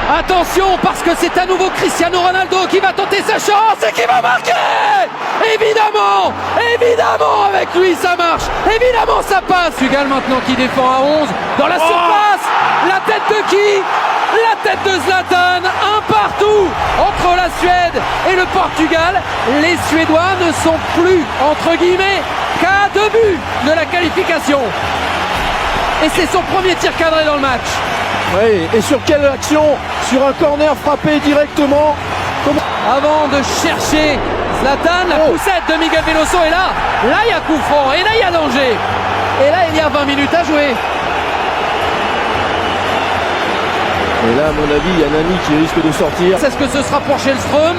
Attention, parce que c'est à nouveau Cristiano Ronaldo qui va tenter sa chance et qui va marquer. Évidemment, évidemment, avec lui ça marche. Évidemment ça passe. Fugal maintenant qui défend à 11 dans la surface. La tête de qui? La tête de Zlatan. Un partout entre la Suède et le Portugal. Les Suédois ne sont plus, entre guillemets, qu'à 2 buts de la qualification. Et c'est son premier tir cadré dans le match. Oui, et sur quelle action? Sur un corner frappé directement. Avant de chercher Zlatan, la poussette de Miguel Veloso. Et là il y a coup franc. Et là il y a danger. Et là il y a 20 minutes à jouer. Et là, à mon avis, il y a Nani qui risque de sortir. C'est ce que ce sera pour Källström.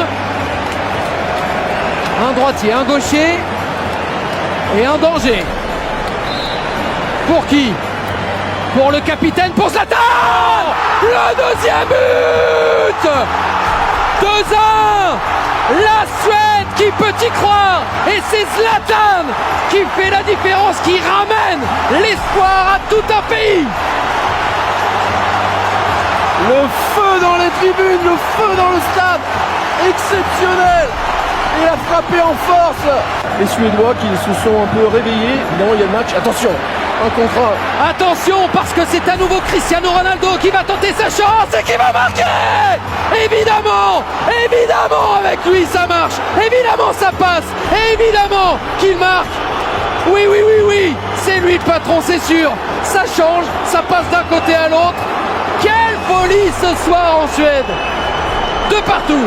Un droitier, un gaucher. Et un danger. Pour qui? Pour le capitaine, pour Zlatan. Le deuxième but. 2-1. La Suède qui peut y croire. Et c'est Zlatan qui fait la différence, qui ramène l'espoir à tout un pays. Le feu dans les tribunes, le feu dans le stade. Exceptionnel. Il a frappé en force. Les Suédois qui se sont un peu réveillés. Non, il y a le match. Attention, un contre un. Attention, parce que c'est à nouveau Cristiano Ronaldo qui va tenter sa chance et qui va marquer. Évidemment, évidemment, avec lui ça marche. Évidemment ça passe. Évidemment qu'il marque. Oui, oui, oui, oui. C'est lui le patron, c'est sûr. Ça change, ça passe d'un côté à l'autre. Quelle folie ce soir en Suède. De partout.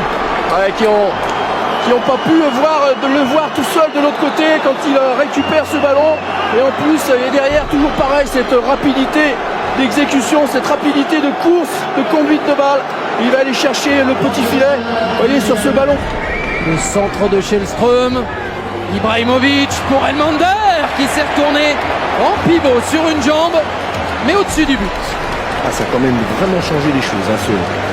Ouais, qui ont pas pu le voir tout seul de l'autre côté quand il récupère ce ballon. Et en plus, et derrière, toujours pareil, cette rapidité d'exécution, cette rapidité de course, de conduite de balle. Il va aller chercher le petit filet. Vous voyez, sur ce ballon. Le centre de Källström. Ibrahimovic pour Elmander qui s'est retourné en pivot sur une jambe, mais au-dessus du but. Ah, ça a quand même vraiment changé les choses, hein, ce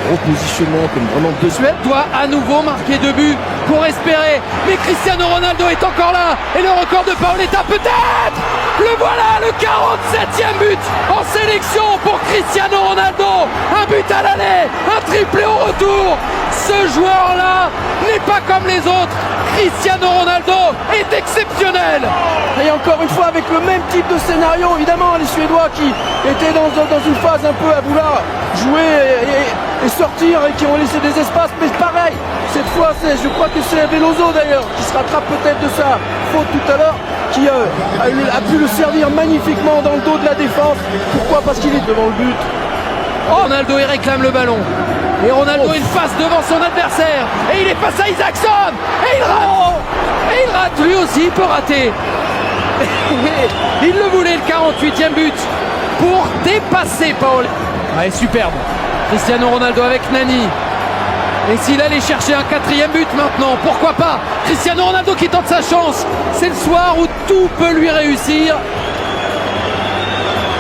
repositionnement comme vraiment deux Suède doit à nouveau marquer 2 buts pour espérer. Mais Cristiano Ronaldo est encore là. Et le record de Paoletta peut-être. Le voilà, le 47e but en sélection pour Cristiano Ronaldo. Un but à l'aller, un triplé au retour. Ce joueur-là n'est pas comme les autres. Cristiano Ronaldo est exceptionnel. Et encore une fois avec le même type de scénario, évidemment les Suédois qui étaient dans une phase un peu à vouloir jouer et sortir et qui ont laissé des espaces, mais pareil, cette fois je crois que c'est Veloso d'ailleurs qui se rattrape peut-être de sa faute tout à l'heure, qui a pu le servir magnifiquement dans le dos de la défense. Pourquoi? Parce qu'il est devant le but. Ronaldo il réclame le ballon. Et Ronaldo il passe devant son adversaire. Et il est face à Isaacson. Et il rate. Et il rate lui aussi, il peut rater. Il le voulait le 48e but pour dépasser Paul. Ouais, superbe. Cristiano Ronaldo avec Nani. Et s'il allait chercher un 4e but maintenant, pourquoi pas? Cristiano Ronaldo qui tente sa chance. C'est le soir où tout peut lui réussir.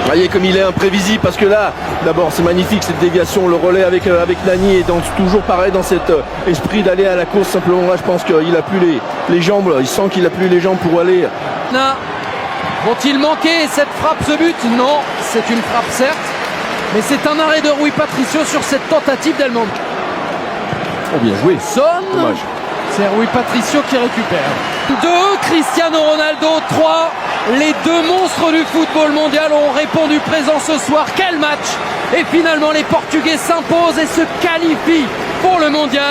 Vous voyez comme il est imprévisible, parce que là, d'abord c'est magnifique cette déviation, le relais avec Nani, et toujours pareil dans cet esprit d'aller à la course. Simplement là je pense qu'il a plus les jambes, il sent qu'il a plus les jambes pour aller. Vont-ils manquer cette frappe, ce but? Non, c'est une frappe certes, mais c'est un arrêt de Rui Patricio sur cette tentative d'Elmander. Oh, bien joué. Dommage. C'est Rui Patricio qui récupère. 2, Cristiano Ronaldo 3. Les 2 monstres du football mondial ont répondu présent ce soir. Quel match! Et finalement les Portugais s'imposent et se qualifient pour le mondial.